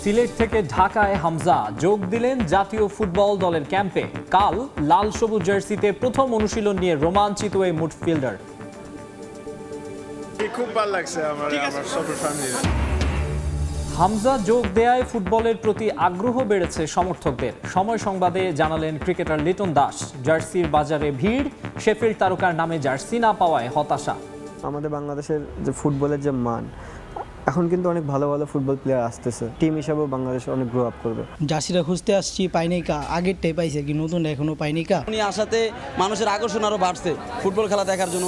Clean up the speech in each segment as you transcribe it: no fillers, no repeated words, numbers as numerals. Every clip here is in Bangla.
সিলেট থেকে ঢাকায় হামজা যোগ দিলেন জাতীয় ফুটবল দলের ক্যাম্পে। কাল লাল সবুজ জার্সিতে প্রথম অনুশীলন নিয়ে রোমাঞ্চিত এই মিডফিল্ডার। খুব ভালো লাগছে আমার সবার ফ্যামিলি। হামজা যোগ দেয়ায় ফুটবলের প্রতি আগ্রহ বেড়েছে সমর্থকদের। সময় সংবাদে জানালেন ক্রিকেটার লিটন দাস। জার্সির বাজারে ভিড়, শেফিল্ড তারকার নামে জার্সি না পাওয়ায় হতাশা। আমাদের বাংলাদেশের যে ফুটবলের যে মান, এখন কিন্তু অনেক ভালো ভালো ফুটবল প্লেয়ার আসতেছে। টিম হিসাবেও বাংলাদেশ অনেক গ্রো আপ করবে। জার্সিটা খুঁজতে আসছি, পাইনি কা, আগেরটাই পাইছে কি নতুন এখনো পাইনি কা। উনি আসাতে মানুষের আকর্ষণ আরো বাড়ছে ফুটবল খেলা দেখার জন্য।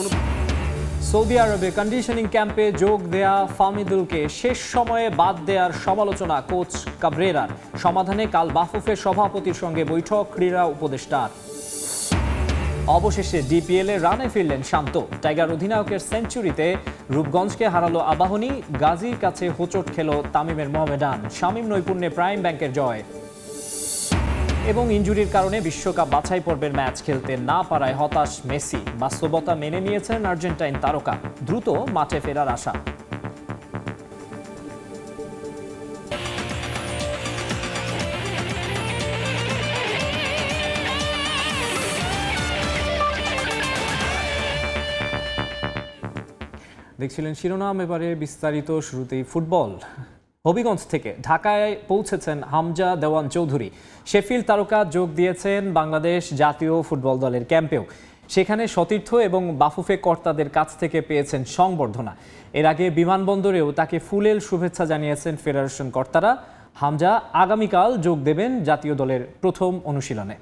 সৌদি আরবে কন্ডিশনিং ক্যাম্পে যোগ দেয়া ফামিদুলকে শেষ সময়ে বাদ দেওয়ার সমালোচনা কোচ কাবরেরার। সমাধানে কাল বাফুফের সভাপতির সঙ্গে বৈঠক ক্রীড়া উপদেষ্টার। অবশেষে ডিপিএলে রানে ফিরলেন শান্ত। টাইগার অধিনায়কের সেঞ্চুরিতে রূপগঞ্জকে হারালো আবাহনী। গাজীর কাছে হোঁচট খেল তামিমের মোহামেডান। শামীম নৈপুণ্যে প্রাইম ব্যাংকের জয়। এবং ইনজুরির কারণে বিশ্বকাপ বাছাই পর্বের ম্যাচ খেলতে না পারায় হতাশ মেসি। বাস্তবতা মেনে নিয়েছেন আর্জেন্টাইন তারকা। দ্রুত মাঠে ফেরার আশা। দেখছিলেন শিরোনাম, এবারে বিস্তারিত। শুরুতেই ফুটবল। হবিগঞ্জ থেকে ঢাকায় পৌঁছেছেন হামজা দেওয়ান চৌধুরী। শেফিল্ড তারকা যোগ দিয়েছেন বাংলাদেশ জাতীয় ফুটবল দলের ক্যাম্পেও। সেখানে সতীর্থ এবং বাফুফে কর্তাদের কাছ থেকে পেয়েছেন সংবর্ধনা। এর আগে বিমানবন্দরেও তাকে ফুলেল শুভেচ্ছা জানিয়েছেন ফেডারেশন কর্তারা। হামজা আগামীকাল যোগ দেবেন জাতীয় দলের প্রথম অনুশীলনে।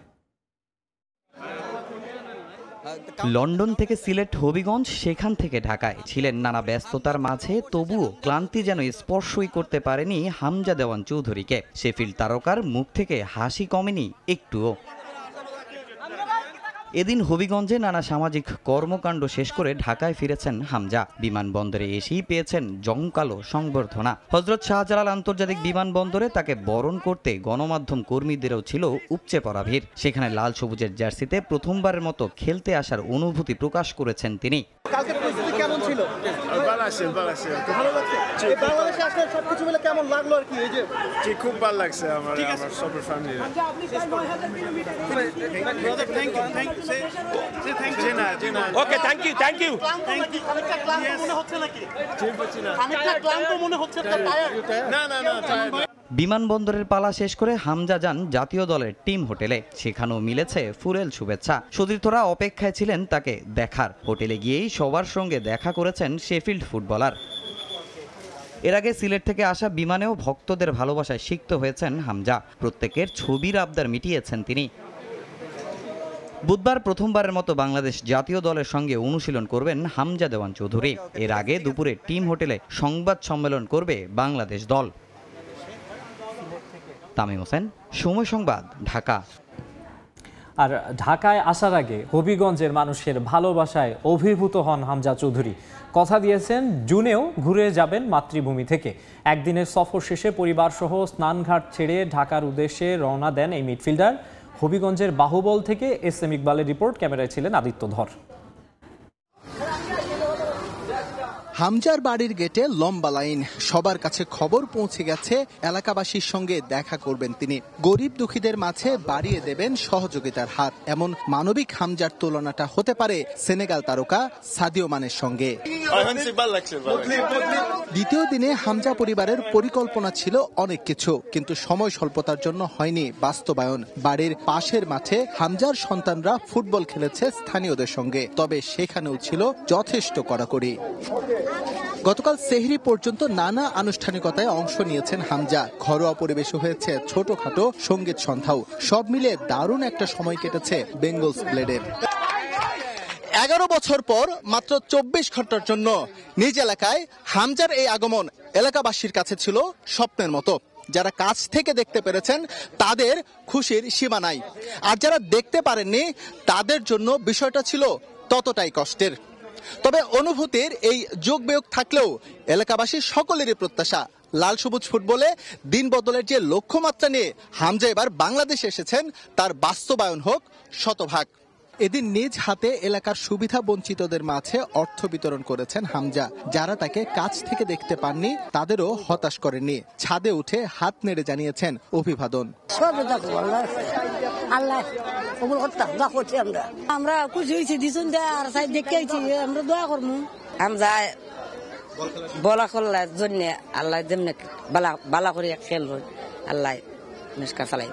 লন্ডন থেকে সিলেট, হবিগঞ্জ, সেখান থেকে ঢাকায় ছিলেন নানা ব্যস্ততার মাঝে, তবুও ক্লান্তি যেন স্পর্শই করতে পারেনি হামজা দেওয়ান চৌধুরীকে। শেফিল্ড তারকার মুখ থেকে হাসি কমেনি একটুও। এদিন হবিগঞ্জে নানা সামাজিক কর্মকাণ্ড শেষ করে ঢাকায় ফিরেছেন হামজা। বিমানবন্দরে এসেই পেয়েছেন জমকালো সংবর্ধনা। হযরত শাহজালাল আন্তর্জাতিক বিমানবন্দরে তাকে বরণ করতে গণমাধ্যম কর্মীদেরও ছিল উপচে পড়া ভিড়। সেখানে লাল সবুজের জার্সিতে প্রথমবারের মতো খেলতে আসার অনুভূতি প্রকাশ করেছেন তিনি। কালকের পরিস্থিতি কেমন ছিল? ভালো লাগছে। এই বাংলাদেশে আসলে সবকিছু মিলে কেমন লাগলো আর কি? এই যে খুব ভালো লাগছে আমার সবার ফ্যামিলি। Okay, thank you. অনেকটা ক্লান্ত মনে হচ্ছে নাকি? অনেকটা ক্লান্ত মনে হচ্ছে। না। বিমানবন্দরের পালা শেষ করে হামজা যান জাতীয় দলের টিম হোটেলে। সেখানেও মিলেছে ফুলেল শুভেচ্ছা। সতীর্থরা অপেক্ষায় ছিলেন তাকে দেখার। হোটেলে গিয়েই সবার সঙ্গে দেখা করেছেন শেফিল্ড ফুটবলার। এর আগে সিলেট থেকে আসা বিমানেও ভক্তদের ভালোবাসায় সিক্ত হয়েছেন হামজা। প্রত্যেকের ছবির আবদার মিটিয়েছেন তিনি। বুধবার প্রথমবারের মতো বাংলাদেশ জাতীয় দলের সঙ্গে অনুশীলন করবেন হামজা দেওয়ান চৌধুরী। এর আগে দুপুরে টিম হোটেলে সংবাদ সম্মেলন করবে বাংলাদেশ দল। তামিম হোসেন, সময় সংবাদ, ঢাকা। আর ঢাকায় আসার আগে হবিগঞ্জের মানুষের ভালোবাসায় অভিভূত হন হামজা চৌধুরী। কথা দিয়েছেন জুনেও ঘুরে যাবেন মাতৃভূমি থেকে। একদিনের সফর শেষে পরিবারসহ স্নানঘাট ছেড়ে ঢাকার উদ্দেশ্যে রওনা দেন এই মিডফিল্ডার। হবিগঞ্জের বাহুবল থেকে SM ইকবালের রিপোর্ট, ক্যামেরায় ছিলেন আদিত্য ধর। হামজার বাড়ির গেটে লম্বা লাইন। সবার কাছে খবর পৌঁছে গেছে, এলাকাবাসীর সঙ্গে দেখা করবেন তিনি। গরিব দুঃখীদের মাঝে বাড়িয়ে দেবেন সহযোগিতার হাত। এমন মানবিক হামজার তুলনাটা হতে পারে সেনেগাল তারকা সাদিও মানের সঙ্গে। দ্বিতীয় দিনে হামজা পরিবারের পরিকল্পনা ছিল অনেক কিছু, কিন্তু সময় স্বল্পতার জন্য হয়নি বাস্তবায়ন। বাড়ির পাশের মাঠে হামজার সন্তানরা ফুটবল খেলেছে স্থানীয়দের সঙ্গে, তবে সেখানেও ছিল যথেষ্ট কড়াকড়ি। গতকাল সেহরি পর্যন্ত নানা আনুষ্ঠানিকতায় অংশ নিয়েছেন হামজা। ঘরোয়া পরিবেশে হয়েছে ছোটখাটো সঙ্গীত সন্ধ্যাও। সব মিলে দারুণ একটা সময় কেটেছে বেঙ্গলস ব্লেডে। 11 বছর পর মাত্র 24 ঘন্টার জন্য নিজ এলাকায় হামজার এই আগমন এলাকাবাসীর কাছে ছিল স্বপ্নের মতো। যারা কাছ থেকে দেখতে পেরেছেন তাদের খুশির সীমা নাই, আর যারা দেখতে পারেননি তাদের জন্য বিষয়টা ছিল ততটাই কষ্টের। তবে অনুভূতির এই যোগ বিয়োগ থাকলেও এলাকাবাসী সকলেরই প্রত্যাশা লাল সবুজ ফুটবলে দিন বদলের যে লক্ষ্যমাত্রা নিয়ে হামজা এবার বাংলাদেশে এসেছেন তার বাস্তবায়ন হোক শতভাগ। এদিন নিজ হাতে এলাকার সুবিধা বঞ্চিতদের মাঝে অর্থ বিতরণ করেছেন হামজা। যারা তাকে কাছ থেকে দেখতে পাননি তাদেরও হতাশ করেননি। ছাদে উঠে হাত নেড়ে জানিয়েছেন অভিবাদন। আমরা খুশি হয়েছি দিছুন আর সাইড দেখে আইছি, আমরা দোয়া করবো হামজা বলা করলার জন্য আল্লাহ যেমনি বালা করে খেলব, আল্লাহ নিষ্কা চালাই।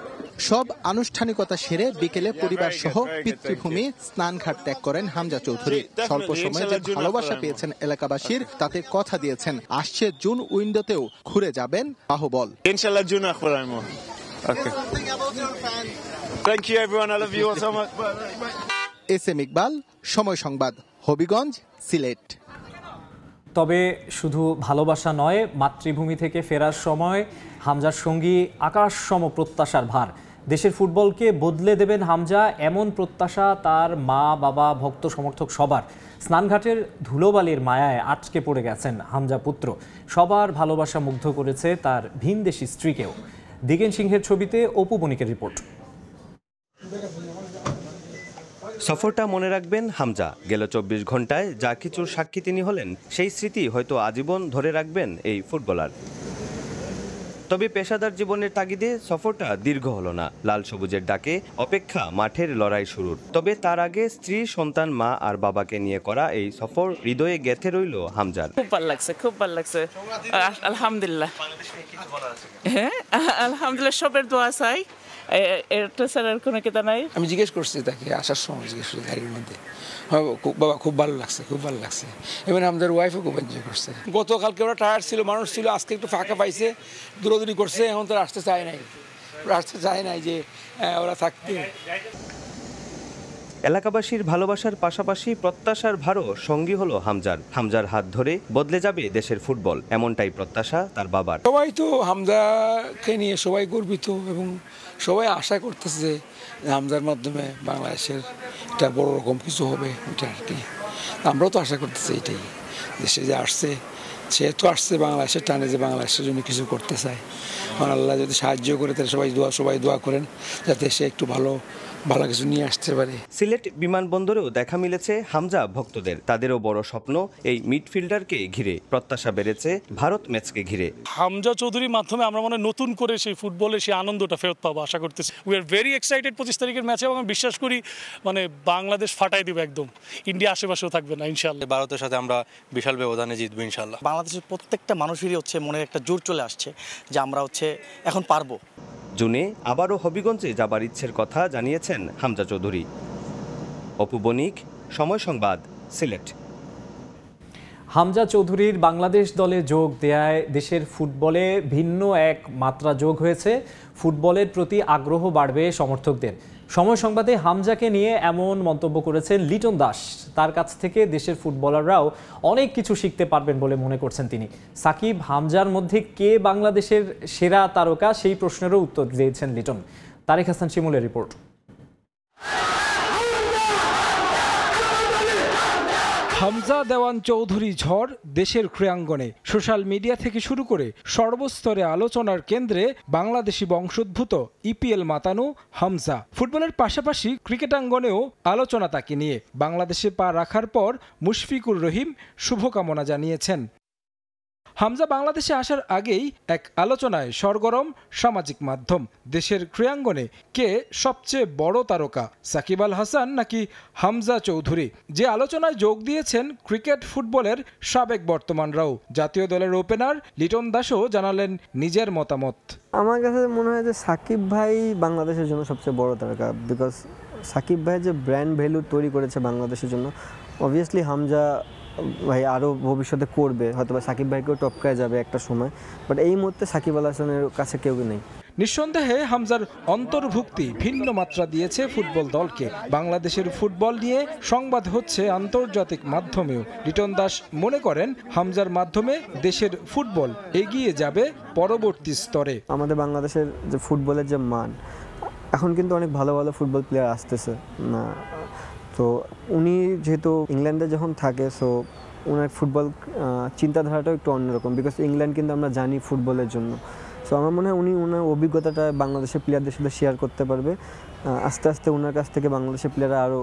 সব আনুষ্ঠানিকতা সেরে বিকেলে পরিবার সহ পিতৃভূমি স্নানঘাট ত্যাগ করেন হামজা চৌধুরী। স্বল্প সময়ে যে ভালোবাসা পেয়েছেন এলাকাবাসীর তাতে কথা দিয়েছেন আসছে জুন উইন্ডোতেও ঘুরে যাবেন বাহুবল। ইনশাআল্লাহ জুন আখবরামো। Okay, thank you everyone, I love you so much. SM Iqbal, Somoy Sangbad, Habiganj, Sylhet. তবে শুধু ভালোবাসা নয়, মাতৃভূমি থেকে ফেরার সময় হামজার সঙ্গী আকাশসম প্রত্যাশার ভার। দেশের ফুটবলকে বদলে দেবেন হামজা, এমন প্রত্যাশা তার মা, বাবা, ভক্ত সমর্থক সবার। স্নানঘাটের ধুলোবালির মায়ায় আটকে পড়ে গেছেন হামজা পুত্র। সবার ভালোবাসা মুগ্ধ করেছে তার ভিনদেশি স্ত্রীকেও। দিগেন সিংহের ছবিতে অপু বণিকের রিপোর্ট। সফরটা মনে রাখবেন হামজা। গেল ২৪ ঘন্টায় যা কিছুর সাক্ষী তিনি হলেন, সেই স্মৃতি হয়তো আজীবন ধরে রাখবেন এই ফুটবলার। তবে পেশাদার জীবনের তাগিদে সফরটা দীর্ঘ হলো না। লাল সবুজের ডাকে অপেক্ষা মাঠের লড়াই শুরুর। তবে তার আগে স্ত্রী, সন্তান, মা আর বাবাকে নিয়ে করা এই সফর হৃদয়ে গেঁথে রইল হামজার। খুব ভালো লাগছে, খুব ভালো লাগছে, আলহামদুলিল্লাহ। হ্যাঁ, আলহামদুলিল্লাহ, সবের দোয়া চাই, এটা ছাড়ার কোনো কথা নাই। আমি জিজ্ঞেস করছি তাকে আসার সময়, জিজ্ঞেস করছি গাড়ির মধ্যে, বাবা খুব ভালো লাগছে, খুব ভালো লাগছে। এবং আমাদের ওয়াইফও খুব এনজয় করছে। গতকালকে ওরা টায়ার্ড ছিল, মানুষ ছিল, আজকে একটু ফাঁকা পাইছে, দৌড়াদৌড়ি করছে, এখন তো আসতে চায় নাই যে ওরা থাকতে। এলাকাবাসীর ভালোবাসার পাশাপাশি প্রত্যাশার ভারও সঙ্গী হলো হামজার। হামজার হাত ধরে বদলে যাবে দেশের ফুটবল, এমনটাই প্রত্যাশা তার বাবার। সবাই তো হামজাকে নিয়ে সবাই গর্বিত এবং সবাই আশা করতেছে যে হামজার মাধ্যমে বাংলাদেশের একটা বড় রকম কিছু হবে, এটা আর কি। আমরাও তো আশা করতেছি এটাই। দেশে যে আসছে, সে তো আসছে বাংলাদেশের টানে, যে বাংলাদেশের জন্য কিছু করতে চায়। আমার আল্লাহ যদি সাহায্য করে তাহলে সবাই দোয়া করেন যাতে সে একটু ভালো কিছু নিয়ে আসতে পারে। সিলেট বিমানবন্দরেও দেখা মিলেছে হামজা ভক্তদের। তাদেরও বড় স্বপ্ন এই মিডফিল্ডারকে ঘিরে। প্রত্যাশা বেড়েছে ভারত ম্যাচকে ঘিরে। হামজা চৌধুরীর মাধ্যমে আমরা নতুন করে সেই ফুটবলে সেই আনন্দটা ফেরত পাবো আশা করতেছি। উই আর ভেরি এক্সাইটেড 25 তারিখের ম্যাচে, এবং আমি বিশ্বাস করি বাংলাদেশ ফাটাই দিবে একদম। ইন্ডিয়া আশেপাশেও থাকবে না ইনশাআল্লাহ। ভারতের সাথে আমরা বিশাল ব্যবধানে জিতবো ইনশাআল্লাহ। বাংলাদেশের প্রত্যেকটা মানুষেরই মনে একটা জোর চলে আসছে যে আমরা এখন পারবো। জুনে আবারও হবিগঞ্জে যাবার ইচ্ছের কথা জানিয়েছেন হামজা চৌধুরী। অপু বণিক, সময় সংবাদ, সিলেট। হামজা চৌধুরীর বাংলাদেশ দলে যোগ দেয়ায় দেশের ফুটবলে ভিন্ন এক মাত্রা যোগ হয়েছে। ফুটবলের প্রতি আগ্রহ বাড়বে সমর্থকদের। সময় সংবাদে হামজাকে নিয়ে এমন মন্তব্য করেছেন লিটন দাস। তার কাছ থেকে দেশের ফুটবলাররাও অনেক কিছু শিখতে পারবেন বলে মনে করছেন তিনি। সাকিব, হামজার মধ্যে কে বাংলাদেশের সেরা তারকা, সেই প্রশ্নেরও উত্তর দিয়েছেন লিটন। তারেক হাসান শিমুলের রিপোর্ট। হামজা দেওয়ান চৌধুরী ঝড় দেশের ক্রীড়াঙ্গনে। সোশ্যাল মিডিয়া থেকে শুরু করে সর্বস্তরে আলোচনার কেন্দ্রে বাংলাদেশি বংশোদ্ভূত ইপিএল মাতানো হামজা। ফুটবলের পাশাপাশি ক্রিকেটাঙ্গনেও আলোচনা তাকে নিয়ে। বাংলাদেশে পা রাখার পর মুশফিকুর রহিম শুভকামনা জানিয়েছেন। হামজা বাংলাদেশে আসার আগেই এক আলোচনায় সরগরম সামাজিক মাধ্যম। দেশের ক্রীড়াঙ্গনে কে সবচেয়ে বড় তারকা, সাকিব আল হাসান নাকি হামজা চৌধুরী? যে আলোচনায় যোগ দিয়েছেন ক্রিকেট ফুটবলের সাবেক বর্তমানরাও। জাতীয় দলের ওপেনার লিটন দাসও জানালেন নিজের মতামত। আমার কাছে মনে হয় যে সাকিব ভাই বাংলাদেশের জন্য সবচেয়ে বড় তারকা, বিকজ সাকিব ভাই যে ব্র্যান্ড ভ্যালু তৈরি করেছে বাংলাদেশের জন্য, অবভিয়াসলি হামজা ভাই আরও ভবিষ্যতে করবে, হয়তো বা সাকিব ভাইকেও টপকায় যাবে একটা সময়, বাট এই মুহূর্তে সাকিব আল হাসানের কাছে কেউ নেই। নিঃসন্দেহে হামজার অন্তর্ভুক্তি ভিন্ন মাত্রা দিয়েছে ফুটবল দলকে। বাংলাদেশের ফুটবল নিয়ে সংবাদ হচ্ছে আন্তর্জাতিক মাধ্যমেও। লিটন দাস মনে করেন হামজার মাধ্যমে দেশের ফুটবল এগিয়ে যাবে পরবর্তী স্তরে। আমাদের বাংলাদেশের যে ফুটবলের যে মান, এখন কিন্তু অনেক ভালো ভালো ফুটবল প্লেয়ার আসতেছে না। তো উনি যেহেতু ইংল্যান্ডে যখন থাকে, সো ওনার ফুটবল চিন্তাধারাটাও একটু অন্যরকম, বিকজ ইংল্যান্ড কিন্তু আমরা জানি ফুটবলের জন্য। সো আমার মনে হয় উনি ওনার অভিজ্ঞতাটা বাংলাদেশের প্লেয়ারদের সাথে শেয়ার করতে পারবে। আস্তে আস্তে ওনার কাছ থেকে বাংলাদেশের প্লেয়াররা আরও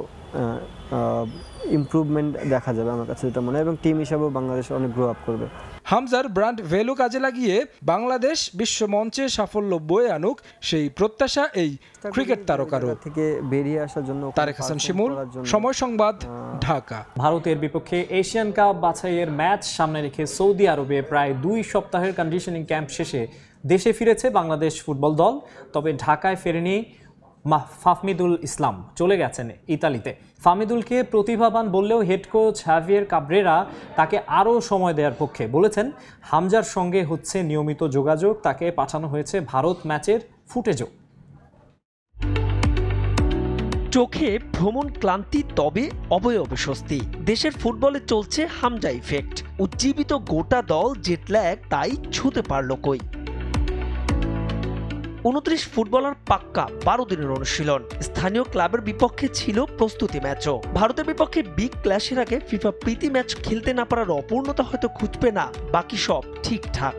ইমপ্রুভমেন্ট দেখা যাবে আমার কাছে যেটা মনে হয়, এবং টিম হিসাবেও বাংলাদেশ অনেক গ্রো আপ করবে। হামজার ব্র্যান্ড ভ্যালু কাজে লাগিয়ে বাংলাদেশ বিশ্ব মঞ্চে সাফল্য বয়ে আনুক সেই প্রত্যাশা এই ক্রিকেট তারকারও। থেকে বেরিয়ে আসার জন্য তারেক হাসান শিমুল, সময় সংবাদ, ঢাকা। ভারতের বিপক্ষে এশিয়ান কাপ বাছাইয়ের ম্যাচ সামনে রেখে সৌদি আরবে প্রায় 2 সপ্তাহের কন্ডিশনিং ক্যাম্প শেষে দেশে ফিরেছে বাংলাদেশ ফুটবল দল। তবে ঢাকায় ফেরেনি ফাহমিদুল ইসলাম, চলে গেছেন ইতালিতে। ফাহমিদুলকে প্রতিভাবান বললেও হেড কোচ হাভিয়ের কাবরেরা তাকে আরও সময় দেওয়ার পক্ষে বলেছেন। হামজার সঙ্গে হচ্ছে নিয়মিত যোগাযোগ, তাকে পাঠানো হয়েছে ভারত ম্যাচের ফুটেজও। চোখে ভ্রমণ ক্লান্তি, তবে অবয়বে স্বস্তি। দেশের ফুটবলে চলছে হামজা ইফেক্ট। উজ্জীবিত গোটা দল, জেটল্যাগ তাই ছুঁতে পারল কই। 29 ফুটবলার পাক্কা, 12 দিনের অনুশীলন। স্থানীয় ক্লাবের বিপক্ষে ছিল প্রস্তুতি ম্যাচও। ভারতের বিপক্ষে বিগ ক্ল্যাশের আগে ফিফা প্রীতি ম্যাচ খেলতে না পারার অপূর্ণতা হয়তো খুঁজবে না, বাকি সব ঠিকঠাক।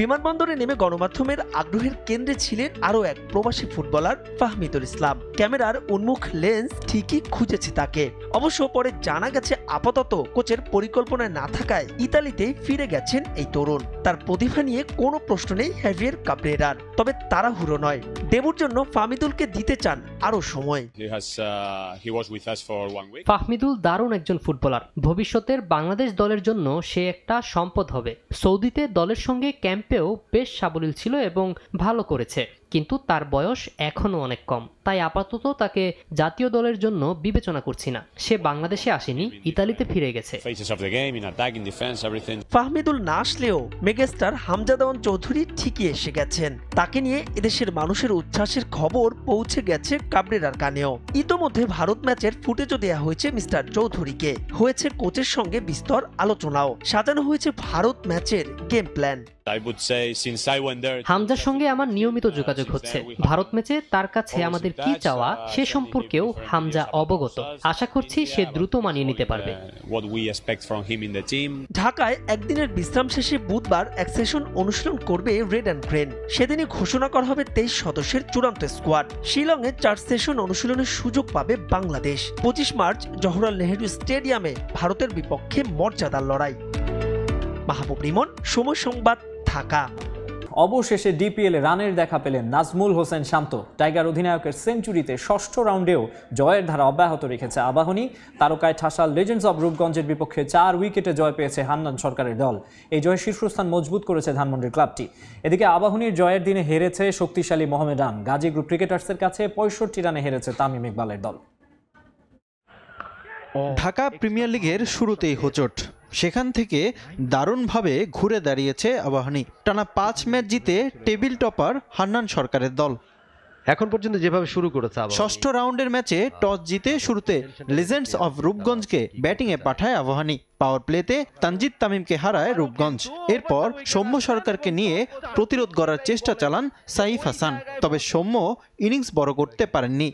বিমানবন্দরে নেমে গণমাধ্যমের আগ্রহের কেন্দ্রে ছিলেন আরও এক প্রবাসী ফুটবলার ফাহমিদুল ইসলাম। ক্যামেরার উন্মুখ লেন্স ঠিকই খুঁজেছে তাকে। অবশ্য পরে জানা গেছে আপাতত কোচের পরিকল্পনায় না থাকায় ইতালিতে ফিরে গেছেন এই তরুণ। তার প্রতিভা নিয়ে কোনো প্রশ্ন নেই হাভিয়ের কাবরেরার, তবে তাড়াহুড়ো নয়। ডেবুর জন্য ফাহমিদুলকে দিতে চান আরও সময়। ফাহমিদুল দারুণ একজন ফুটবলার, ভবিষ্যতের বাংলাদেশ দলের জন্য সে একটা সম্পদ হবে। সৌদিতে দলের সঙ্গে ক্যাম্পেও বেশ সাবলীল ছিল এবং ভালো করেছে, কিন্তু তার বয়স এখনো অনেক কম, তাই আপাতত তাকে জাতীয় দলের জন্য বিবেচনা করছি না। সে বাংলাদেশে আসেনি, ইতালিতে ফিরে গেছে। ফাহমিদুল না আসলেও মেগাস্টার হামজা দেওয়ান চৌধুরী ঠিকই এসে গেছেন। তাকে নিয়ে এদেশের মানুষের উচ্ছ্বাসের খবর পৌঁছে গেছে কাবরেরার কানেও। ইতোমধ্যে ভারত ম্যাচের ফুটেজও দেয়া হয়েছে মিস্টার চৌধুরীকে। হয়েছে কোচের সঙ্গে বিস্তর আলোচনাও, সাজানো হয়েছে ভারত ম্যাচের গেম প্ল্যান। হামজার সঙ্গে আমার নিয়মিত যোগাযোগ হচ্ছে। ভারত ম্যাচে তার কাছে আমাদের কি চাওয়া সে সম্পর্কেও হামজা অবগত। আশা করছি সে দ্রুত মানিয়ে নিতে পারবে। ঢাকায় একদিনের বিশ্রাম শেষে বুধবার এক সেশন অনুশীলন করবে রেড অ্যান্ড গ্রেন। সেদিনই ঘোষণা করা হবে 23 সদস্যের চূড়ান্ত স্কোয়াড। শিলংয়ে 4 সেশন অনুশীলনের সুযোগ পাবে বাংলাদেশ। 25 মার্চ জওহরলাল নেহেরু স্টেডিয়ামে ভারতের বিপক্ষে মর্যাদার লড়াই। মাহবুব রিমন, সময় সংবাদ, ঢাকা। অবশেষে ডিপিএলে রানের দেখা পেলেন নাজমুল হোসেন শান্ত। টাইগার অধিনায়কের সেঞ্চুরিতে 6ষ্ঠ রাউন্ডেও জয়ের ধারা অব্যাহত রেখেছে আবাহনী। তারকায় ঠাসা লেজেন্ডস অব রূপগঞ্জের বিপক্ষে 4 উইকেটে জয় পেয়েছে হান্নান সরকারের দল। এই জয়ে শীর্ষস্থান মজবুত করেছে ধানমন্ডির ক্লাবটি। এদিকে আবাহনীর জয়ের দিনে হেরেছে শক্তিশালী মোহামেডান। গাজী গ্রুপ ক্রিকেটার্সের কাছে 65 রানে হেরেছে তামিম ইকবালের দল। ঢাকা প্রিমিয়ার লিগের শুরুতেই হোঁচট, সেখান থেকে দারুণভাবে ঘুরে দাঁড়িয়েছে আবাহনী। টানা 5 ম্যাচ জিতে টেবিল টপার হান্নান সরকারের দল। এখন পর্যন্ত যেভাবে শুরু করেছে, 6ষ্ঠ রাউন্ডের ম্যাচে টস জিতে শুরুতে লেজেন্ডস অফ রূপগঞ্জকে ব্যাটিংয়ে পাঠায় আবাহনী। পাওয়ার প্লেতে তানজিদ তামিমকে হারায় রূপগঞ্জ। এরপর সৌম্য সরকারকে নিয়ে প্রতিরোধ করার চেষ্টা চালান সাইফ হাসান, তবে সৌম্য ইনিংস বড় করতে পারেননি।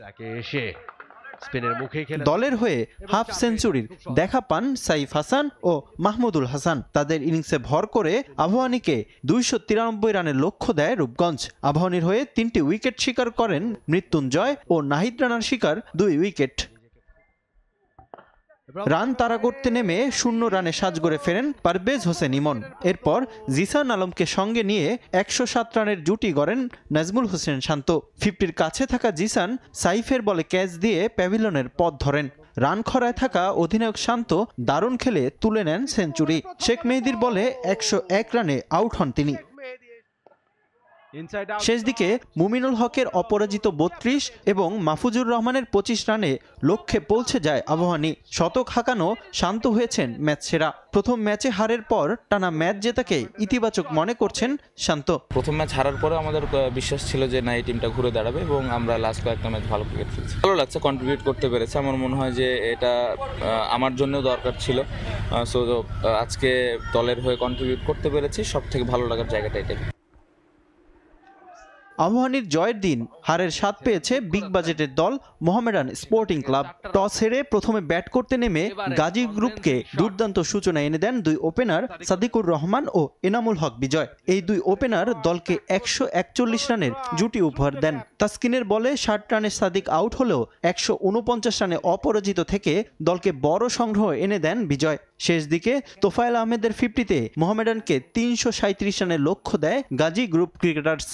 দলের হয়ে হাফ সেঞ্চুরির দেখা পান সাইফ হাসান ও মাহমুদুল হাসান। তাদের ইনিংসে ভর করে আবাহনীকে 293 রানের লক্ষ্য দেয় রূপগঞ্জ। আবাহনীর হয়ে 3টি উইকেট শিকার করেন মৃত্যুঞ্জয় ও নাহিদ রানার শিকার 2 উইকেট। রান তাড়া করতে নেমে 0 রানে সাজগড়ে ফেরেন পারভেজ হোসেন ইমন। এরপর জিসান আলমকে সঙ্গে নিয়ে 107 রানের জুটি গড়েন নাজমুল হোসেন শান্ত। 50-র কাছে থাকা জিসান সাইফের বলে ক্যাচ দিয়ে প্যাভিলিয়নের পথ ধরেন। রান খরায় থাকা অধিনায়ক শান্ত দারুণ খেলে তুলে নেন সেঞ্চুরি। শেখ মেহেদীর বলে 101 রানে আউট হন তিনি। শেষ দিকে মুমিনুল হকের অপরাজিত 32 এবং মাহফুজুর রহমানের 25 রানে লক্ষ্যে পৌঁছে যায় আবাহনী। শতক হাঁকানো শান্ত হয়েছেন ম্যাচ সেরা। প্রথম ম্যাচে হারের পর টানা ম্যাচ জেতাকে ইতিবাচক মনে করছেন শান্ত। প্রথম ম্যাচ হারার পরে আমাদের বিশ্বাস ছিল যে না, এই টিমটা ঘুরে দাঁড়াবে এবং আমরা লাস্ট কয়েকটা ম্যাচ ভালো ক্রিকেট খেলছি। ভালো লাগছে, কন্ট্রিবিউট করতে পেরেছে। আমার মনে হয় যে এটা আমার জন্যও দরকার ছিল। সো আজকে দলের হয়ে কন্ট্রিবিউট করতে পেরেছি, সব থেকে ভালো লাগার জায়গাটা এটাই। আবাহনীর জয়ের দিন হারের স্বাদ পেয়েছে বিগ বাজেটের দল মোহামেডান স্পোর্টিং ক্লাব। টস হেরে প্রথমে ব্যাট করতে নেমে গাজী গ্রুপকে দুর্দান্ত সূচনা এনে দেন দুই ওপেনার সাদিকুর রহমান ও এনামুল হক বিজয়। এই দুই ওপেনার দলকে 141 রানের জুটি উপহার দেন। তাসকিনের বলে 60 রানে সাদিক আউট হলেও 149 রানে অপরাজিত থেকে দলকে বড় সংগ্রহ এনে দেন বিজয়। শেষ দিকে তোফায়েল আহমেদের 50-তে মোহামেডানকে 337 রানের লক্ষ্য দেয় গাজী গ্রুপ ক্রিকেটার্স।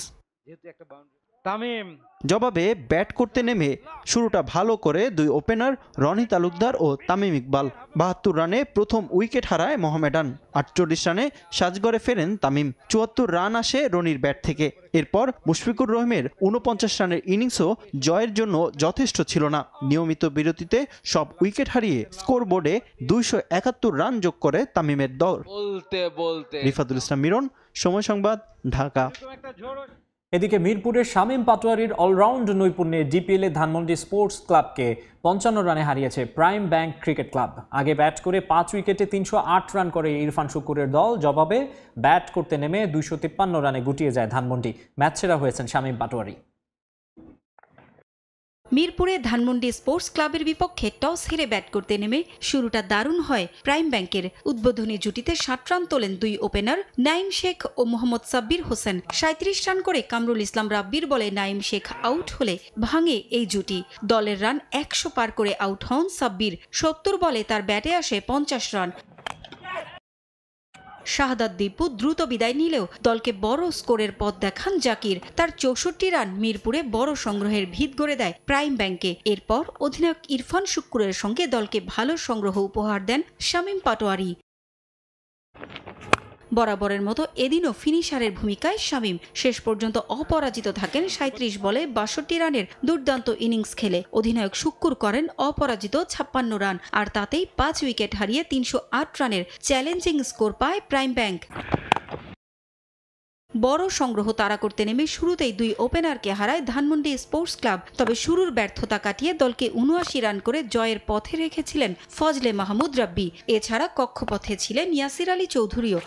জবাবে ব্যাট করতে নেমে শুরুটা ভালো করে দুই ওপেনার রনি তালুকদার ও তামিম ইকবাল। 72 রানে প্রথম উইকেট হারায় মোহামেডান। 48 রানে সাজঘরে ফেরেন তামিম। 74 রান আসে রনির ব্যাট থেকে। এরপর মুশফিকুর রহিমের 49 রানের ইনিংসও জয়ের জন্য যথেষ্ট ছিল না। নিয়মিত বিরতিতে সব উইকেট হারিয়ে স্কোরবোর্ডে 271 রান যোগ করে তামিমের দল। রিফাতুল ইসলাম মিরন, সময় সংবাদ, ঢাকা। এদিকে মিরপুরের শামীম পাটোয়ারির অলরাউন্ড নৈপুণ্যে ডিপিএলে ধানমন্ডি স্পোর্টস ক্লাবকে 55 রানে হারিয়েছে প্রাইম ব্যাংক ক্রিকেট ক্লাব। আগে ব্যাট করে 5 উইকেটে 308 রান করে ইরফান শুকুরের দল। জবাবে ব্যাট করতে নেমে 253 রানে গুটিয়ে যায় ধানমন্ডি। ম্যাচ সেরা হয়েছেন শামীম পাটোয়ারি। মিরপুরে ধানমন্ডি স্পোর্টস ক্লাবের বিপক্ষে টস হেরে ব্যাট করতে নেমে শুরুটা দারুণ হয় প্রাইম ব্যাংকের। উদ্বোধনী জুটিতে 60 রান তোলেন দুই ওপেনার নাইম শেখ ও মোহাম্মদ সাব্বির হোসেন। 37 রান করে কামরুল ইসলাম রাব্বির বলে নাইম শেখ আউট হলে ভাঙে এই জুটি। দলের রান 100 পার করে আউট হন সাব্বির। 70 বলে তার ব্যাটে আসে 50 রান। শাহাদাত দীপু দ্রুত বিদায় নিলেও দলকে বড় স্কোরের পথ দেখান জাকির। তার 64 রান মিরপুরে বড় সংগ্রহের ভিত গড়ে দেয় প্রাইম ব্যাংকে। এরপর অধিনায়ক ইরফান শুক্কুরের সঙ্গে দলকে ভালো সংগ্রহ উপহার দেন শামীম পাটোয়ারি। বরাবরের মতো এদিনও ফিনিশারের ভূমিকায় শামীম। শেষ পর্যন্ত অপরাজিত থাকেন 37 বলে 62 রানের দুর্দান্ত ইনিংস খেলে। অধিনায়ক শুক্কুর করেন অপরাজিত 56 রান, আর তাতেই 5 উইকেট হারিয়ে 308 রানের চ্যালেঞ্জিং স্কোর পায় প্রাইম ব্যাংক। বড় সংগ্রহ তাড়া করতে নেমে শুরুতেই দুই ওপেনারকে হারায় ধানমন্ডি স্পোর্টস ক্লাব। তবে শুরুর ব্যর্থতা কাটিয়ে দলকে 79 রান করে জয়ের পথে রেখেছিলেন ফজলে মাহমুদ রাব্বি। এছাড়া কক্ষপথে ছিলেন ইয়াসির আলী চৌধুরীও।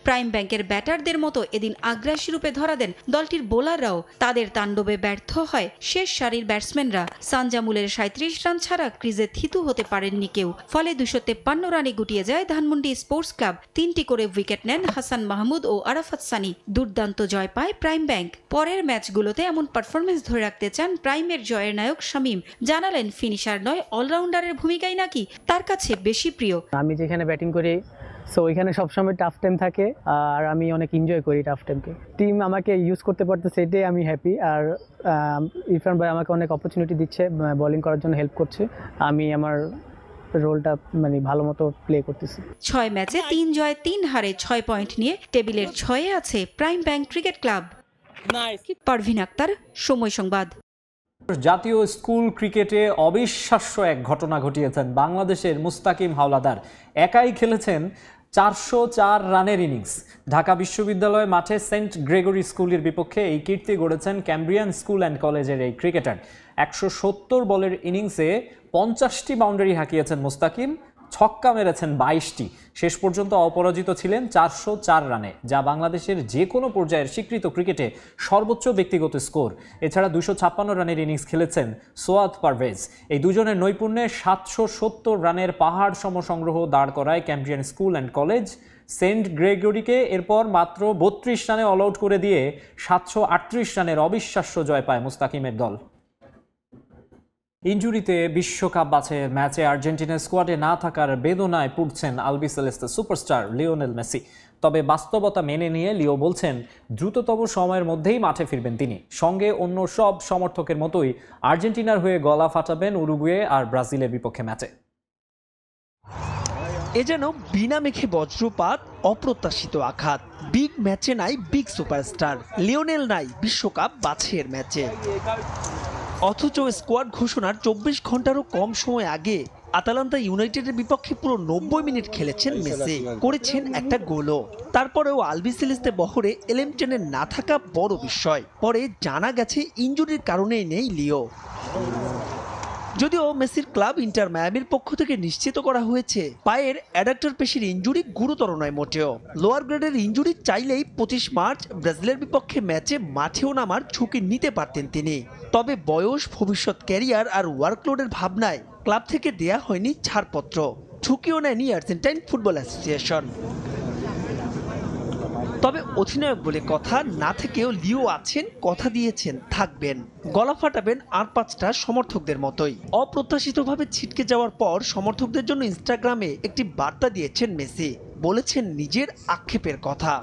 প্রাইম ব্যাংকের ব্যাটারদের মতো এদিন আগ্রাসী রূপে ধরা দেন দলটির বোলাররাও। তাদের তাণ্ডবে ব্যর্থ হয় শেষ সারির ব্যাটসম্যানরা। সানজামুলের 37 রান ছাড়া ক্রিজে থিতু হতে পারেননি কেউ। ফলে 253 রানে গুটিয়ে যায় ধানমন্ডি স্পোর্টস ক্লাব। 3টি করে উইকেট নেন হাসান মাহমুদ ও আরাফাত সানি। দুর্দান্ত জয় পায় প্রাইম ব্যাংক। পরের ম্যাচগুলোতে এমন পারফরমেন্স ধরে রাখতে চান প্রাইমের জয়ের নায়ক শামীম। জানালেন ফিনিশার নয় অলরাউন্ডারের ভূমিকাই নাকি তার কাছে বেশি প্রিয়। আমি যেখানে ব্যাটিং করি সো ওইখানে সবসময় টাফ টাইম থাকে, আর আমি অনেক এনজয় করি টাফ টাইমকে। টিম আমাকে ইউজ করতে পারতেছে, এটাই আমি হ্যাপি। আর ইরফান ভাই আমাকে অনেক অপরচুনিটি দিচ্ছে, বোলিং করার জন্য হেল্প করছে। আমি আমার রোলটা ভালো মতো প্লে করতেছি। 6 ম্যাচে 3 জয় 3 হারে 6 পয়েন্ট নিয়ে টেবিলের 6-এ আছে prime bank cricket club. Parvin Akter, Somoy Sangbad. জাতীয় স্কুল ক্রিকেটে অবিশ্বাস্য এক ঘটনা ঘটিয়েছেন বাংলাদেশের মুস্তাকিম হাওলাদার। একাই খেলেছেন 404 রানের ইনিংস। ঢাকা বিশ্ববিদ্যালয় মাঠে সেন্ট গ্রেগরি স্কুলের বিপক্ষে এই কীর্তি গড়েছেন ক্যামব্রিয়ান স্কুল অ্যান্ড কলেজের এই ক্রিকেটার। 170 বলের ইনিংসে 50টি বাউন্ডারি হাঁকিয়েছেন মুস্তাকিম, ছক্কা মেরেছেন 22টি। শেষ পর্যন্ত অপরাজিত ছিলেন 404 রানে, যা বাংলাদেশের যে কোনো পর্যায়ের স্বীকৃত ক্রিকেটে সর্বোচ্চ ব্যক্তিগত স্কোর। এছাড়া 256 রানের ইনিংস খেলেছেন সোয়াদ পারভেজ। এই দুজনের নৈপুণ্যে 770 রানের পাহাড় সম সংগ্রহ দাঁড় করায় Cambrian school and college. Saint গ্রেগরিকে এরপর মাত্র 32 রানে অল আউট করে দিয়ে 738 রানের অবিশ্বাস্য জয় পায় মুস্তাকিমের দল। ইনজুরিতে বিশ্বকাপ বাছাইয়ের ম্যাচে আর্জেন্টিনার স্কোয়াডে না থাকার বেদনায় পুড়ছেন আলবিসেলেস্তে সুপারস্টার লিওনেল মেসি। তবে বাস্তবতা মেনে নিয়ে লিও বলছেন দ্রুততম সময়ের মধ্যেই মাঠে ফিরবেন তিনি। সঙ্গে অন্য সব সমর্থকের মতোই আর্জেন্টিনার হয়ে গলা ফাটাবেন উরুগুয়ে আর ব্রাজিলের বিপক্ষে ম্যাচে। এ যেন বিনা মেঘে বজ্রপাত, অপ্রত্যাশিত আঘাত। বিগ ম্যাচে নাই বিগ সুপারস্টার, লিওনেল নাই বিশ্বকাপ বাছাইয়ের ম্যাচে। অথচ স্কোয়াড ঘোষণার 24 ঘন্টারও কম সময় আগে আতালান্তা ইউনাইটেডের বিপক্ষে পুরো 90 মিনিট খেলেছেন মেসি, করেছেন একটা গোলও। তারপরেও আলবিসেলেস্তে বহরে এলেমটেনের না থাকা বড় বিস্ময়। পরে জানা গেছে ইনজুরির কারণেই নেই লিও। যদিও মেসির ক্লাব ইন্টার মায়ামির পক্ষ থেকে নিশ্চিত করা হয়েছে পায়ের অ্যাডাক্টর পেশির ইনজুরি গুরুতর নয় মোটেও। লোয়ার গ্রেডের ইনজুরি চাইলেই 25 মার্চ ব্রাজিলের বিপক্ষে ম্যাচে মাঠেও নামার ঝুঁকি নিতে পারতেন তিনি। তবে বয়স, ভবিষ্যৎ ক্যারিয়ার আর ওয়ার্কলোডের ভাবনায় ক্লাব থেকে দেয়া হয়নি ছাড়পত্র। ঝুঁকিও নেয়নি আর্জেন্টাইন ফুটবল অ্যাসোসিয়েশন। তবে অধিনায়ক বলে কথা না থেকেও লিও আছেন, কথা দিয়েছেন থাকবেন, গলা ফাটাবেন আর 5টা সমর্থকদের মতোই। অপ্রত্যাশিতভাবে ছিটকে যাওয়ার পর সমর্থকদের জন্য ইনস্টাগ্রামে একটি বার্তা দিয়েছেন মেসি, বলেছেন নিজের আক্ষেপের কথা।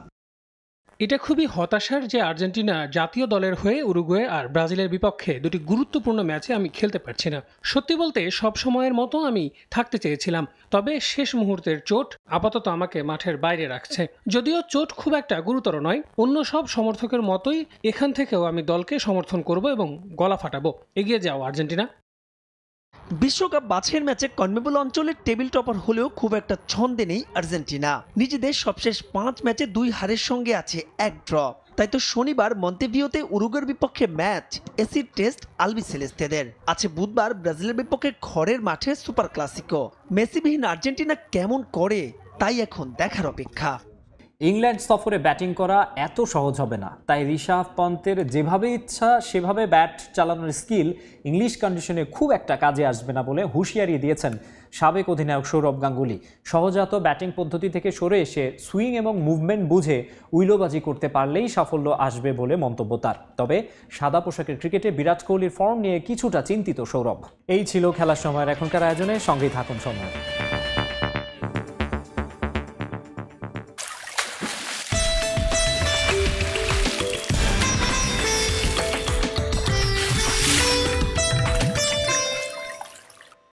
এটা খুবই হতাশার যে আর্জেন্টিনা জাতীয় দলের হয়ে উরুগুয়ে আর ব্রাজিলের বিপক্ষে দুটি গুরুত্বপূর্ণ ম্যাচে আমি খেলতে পারছি না। সত্যি বলতে সব সময়ের মতো আমি থাকতে চেয়েছিলাম, তবে শেষ মুহূর্তের চোট আপাতত আমাকে মাঠের বাইরে রাখছে। যদিও চোট খুব একটা গুরুতর নয়, অন্য সব সমর্থকের মতোই এখান থেকেও আমি দলকে সমর্থন করব এবং গলা ফাটাবো। এগিয়ে যাও আর্জেন্টিনা। বিশ্বকাপ বাছাইয়ের ম্যাচে কনমেবল অঞ্চলের টেবিল টপার হলেও খুব একটা ছন্দে নেই আর্জেন্টিনা। নিজেদের সবশেষ 5 ম্যাচে 2 হারের সঙ্গে আছে 1 ড্র। তাই তো শনিবার মন্তেভিওতে উরুগুয়ের বিপক্ষে ম্যাচ এসিড টেস্ট আলবিসেলেস্তেদের। আছে বুধবার ব্রাজিলের বিপক্ষে ঘরের মাঠে সুপার ক্লাসিকো। মেসিবিহীন আর্জেন্টিনা কেমন করে তাই এখন দেখার অপেক্ষা। ইংল্যান্ড সফরে ব্যাটিং করা এত সহজ হবে না, তাই ঋষভ পন্তের যেভাবে ইচ্ছা সেভাবে ব্যাট চালানোর স্কিল ইংলিশ কন্ডিশনে খুব একটা কাজে আসবে না বলে হুঁশিয়ারি দিয়েছেন সাবেক অধিনায়ক সৌরভ গাঙ্গুলি। সহজাত ব্যাটিং পদ্ধতি থেকে সরে এসে সুইং এবং মুভমেন্ট বুঝে উইলোবাজি করতে পারলেই সাফল্য আসবে বলে মন্তব্য তার। তবে সাদা পোশাকের ক্রিকেটে বিরাট কোহলির ফর্ম নিয়ে কিছুটা চিন্তিত সৌরভ। এই ছিল খেলার সময়ের এখনকার আয়োজনে, সঙ্গেই থাকুন সময়।